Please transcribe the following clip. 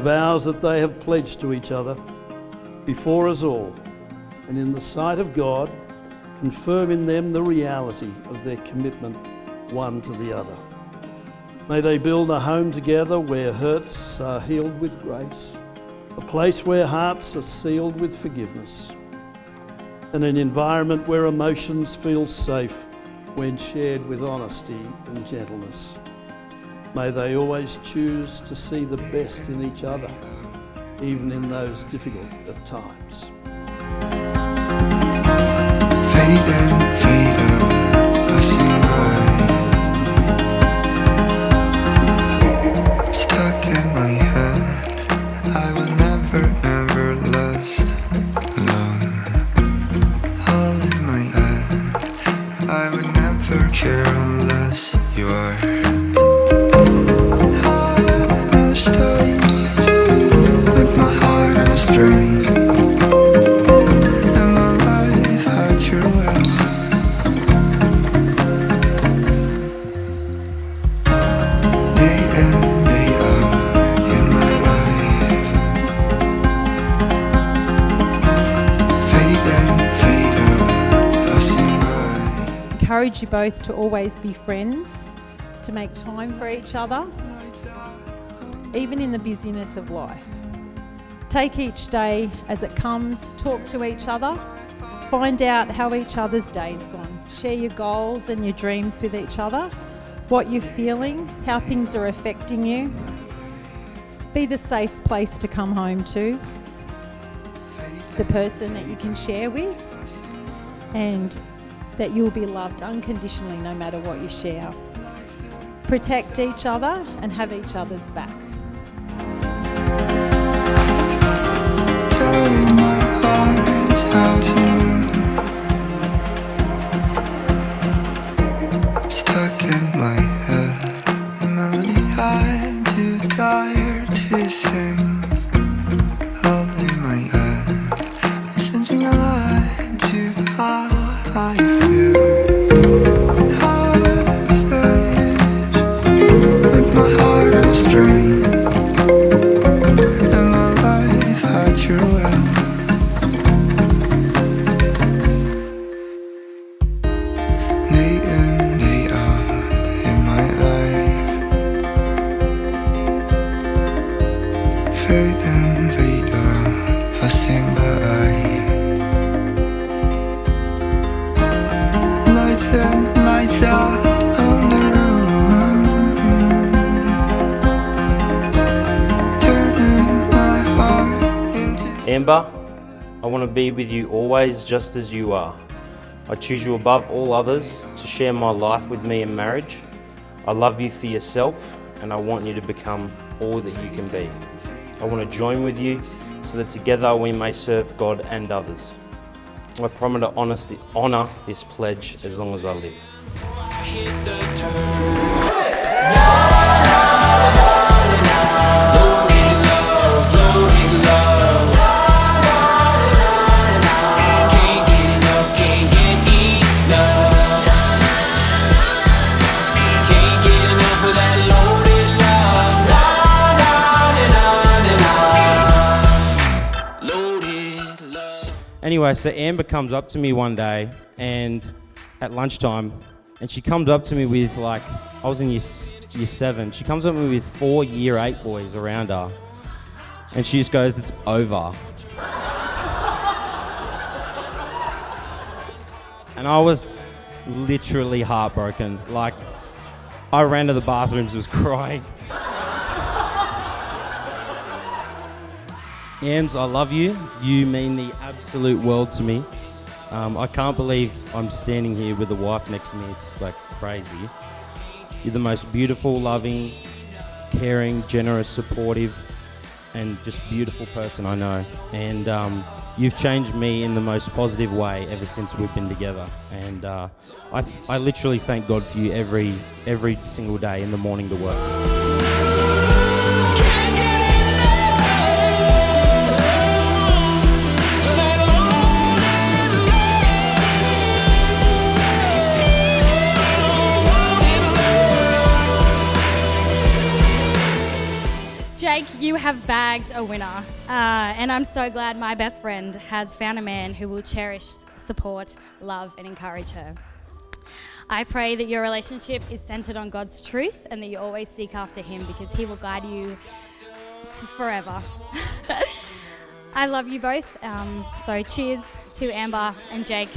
vows that they have pledged to each other before us all, and in the sight of God, confirm in them the reality of their commitment one to the other. May they build a home together where hurts are healed with grace, a place where hearts are sealed with forgiveness, and an environment where emotions feel safe when shared with honesty and gentleness. May they always choose to see the best in each other, even in those difficult of times. Fade in, fade out, passing by. Stuck in my head, I will never, never last alone. All in my head, I would never care unless you are. I'm stuck with my heart on a string. Encourage you both to always be friends, to make time for each other, even in the busyness of life. Take each day as it comes, talk to each other, find out how each other's day's gone. Share your goals and your dreams with each other, what you're feeling, how things are affecting you. Be the safe place to come home to, the person that you can share with, and that you'll be loved unconditionally no matter what you share. Protect each other and have each other's back. Telling my heart how to move. Stuck in my head, a melody I'm too tired to sing. All in my head, sensing a lie to how I feel. With my heart on a string, and my life at your will. Day in, day out in my life. Fade in, fade out, passing by. Lights in, lights out of the room, turning my heart into Amber, I want to be with you always just as you are. I choose you above all others to share my life with me in marriage. I love you for yourself and I want you to become all that you can be. I want to join with you so that together we may serve God and others. I promise to honour this pledge as long as I live. Anyway, so Amber comes up to me one day and at lunchtime, and she comes up to me with I was in year 7, she comes up to me with 4 year 8 boys around her, and she just goes, "It's over." And I was literally heartbroken. I ran to the bathrooms, was crying. Ams, I love you. You mean the absolute world to me. I can't believe I'm standing here with a wife next to me. It's crazy. You're the most beautiful, loving, caring, generous, supportive, and just beautiful person I know. And you've changed me in the most positive way ever since we've been together. And I literally thank God for you every single day in the morning to work. Jake, you you have bagged a winner, and I'm so glad my best friend has found a man who will cherish, support, love, and encourage her. I pray that your relationship is centered on God's truth and that you always seek after Him, because He will guide you to forever. I love you both. So cheers to Amber and Jake.